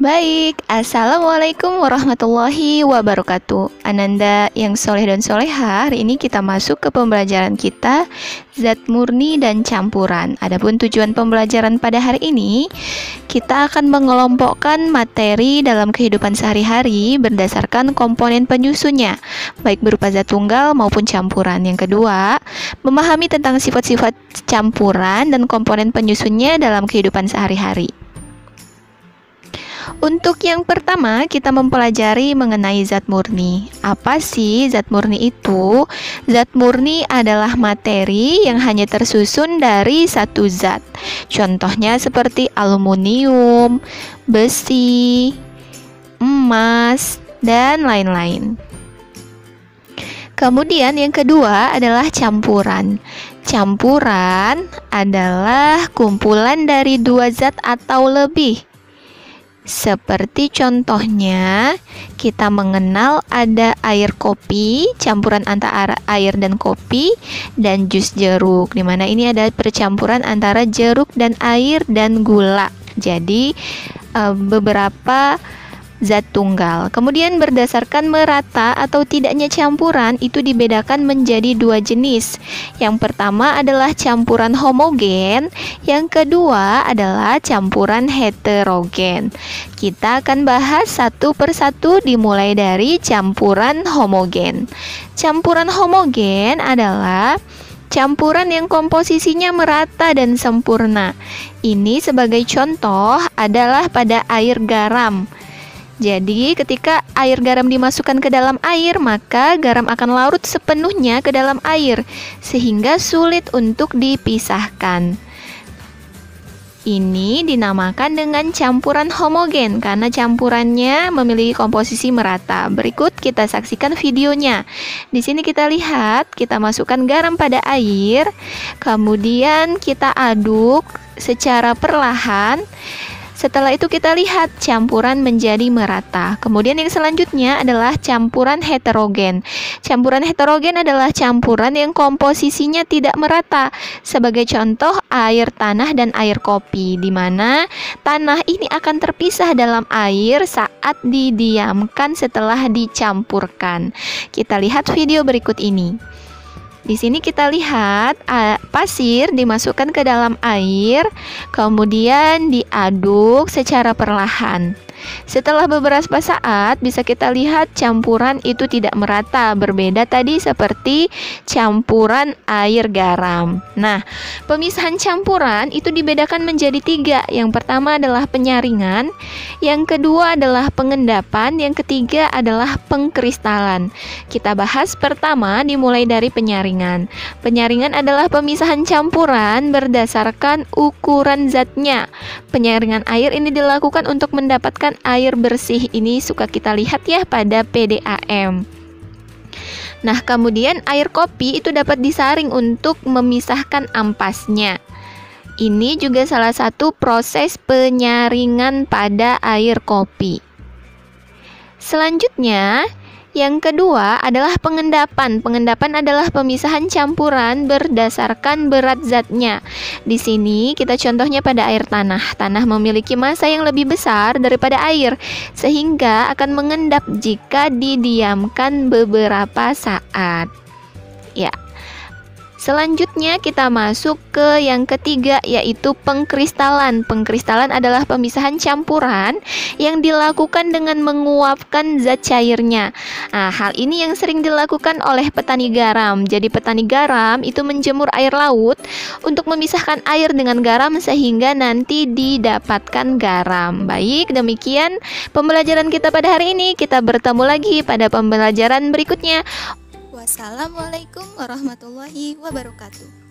Baik, Assalamualaikum warahmatullahi wabarakatuh. Ananda yang soleh dan soleha, hari ini kita masuk ke pembelajaran kita zat murni dan campuran. Adapun tujuan pembelajaran pada hari ini, kita akan mengelompokkan materi dalam kehidupan sehari-hari berdasarkan komponen penyusunnya, baik berupa zat tunggal maupun campuran. Yang kedua, memahami tentang sifat-sifat campuran dan komponen penyusunnya dalam kehidupan sehari-hari. Untuk yang pertama, kita mempelajari mengenai zat murni. Apa sih zat murni itu? Zat murni adalah materi yang hanya tersusun dari satu zat. Contohnya seperti aluminium, besi, emas, dan lain-lain. Kemudian yang kedua adalah campuran. Campuran adalah kumpulan dari dua zat atau lebih. Seperti contohnya, kita mengenal ada air kopi, campuran antara air dan kopi, dan jus jeruk, di mana ini ada percampuran antara jeruk dan air dan gula. Jadi, beberapa zat tunggal. Kemudian berdasarkan merata atau tidaknya campuran itu dibedakan menjadi dua jenis. Yang pertama adalah campuran homogen, yang kedua adalah campuran heterogen. Kita akan bahas satu persatu dimulai dari campuran homogen. Campuran homogen adalah campuran yang komposisinya merata dan sempurna. Ini sebagai contoh adalah pada air garam. Jadi, ketika air garam dimasukkan ke dalam air, maka garam akan larut sepenuhnya ke dalam air, sehingga sulit untuk dipisahkan. Ini dinamakan dengan campuran homogen, karena campurannya memiliki komposisi merata. Berikut kita saksikan videonya. Di sini kita lihat, kita masukkan garam pada air, kemudian kita aduk secara perlahan. Setelah itu kita lihat campuran menjadi merata. Kemudian yang selanjutnya adalah campuran heterogen. Campuran heterogen adalah campuran yang komposisinya tidak merata. Sebagai contoh air tanah dan air kopi, di mana tanah ini akan terpisah dalam air saat didiamkan setelah dicampurkan. Kita lihat video berikut ini. Di sini kita lihat pasir dimasukkan ke dalam air, kemudian diaduk secara perlahan. Setelah beberapa saat bisa kita lihat campuran itu tidak merata, berbeda tadi seperti campuran air garam. Nah, pemisahan campuran itu dibedakan menjadi tiga. Yang pertama adalah penyaringan, yang kedua adalah pengendapan, yang ketiga adalah pengkristalan. Kita bahas pertama dimulai dari penyaringan. Penyaringan adalah pemisahan campuran berdasarkan ukuran zatnya. Penyaringan air ini dilakukan untuk mendapatkan air bersih. Ini suka kita lihat ya pada PDAM. Nah, kemudian air kopi itu dapat disaring untuk memisahkan ampasnya. Ini juga salah satu proses penyaringan pada air kopi. Selanjutnya, yang kedua adalah pengendapan. Pengendapan adalah pemisahan campuran berdasarkan berat zatnya. Di sini kita contohnya pada air tanah. Tanah memiliki massa yang lebih besar daripada air, sehingga akan mengendap jika didiamkan beberapa saat. Ya. Selanjutnya kita masuk ke yang ketiga, yaitu pengkristalan. Pengkristalan adalah pemisahan campuran yang dilakukan dengan menguapkan zat cairnya. Nah, hal ini yang sering dilakukan oleh petani garam. Jadi petani garam itu menjemur air laut untuk memisahkan air dengan garam sehingga nanti didapatkan garam. Baik, demikian pembelajaran kita pada hari ini. Kita bertemu lagi pada pembelajaran berikutnya. Wassalamualaikum warahmatullahi wabarakatuh.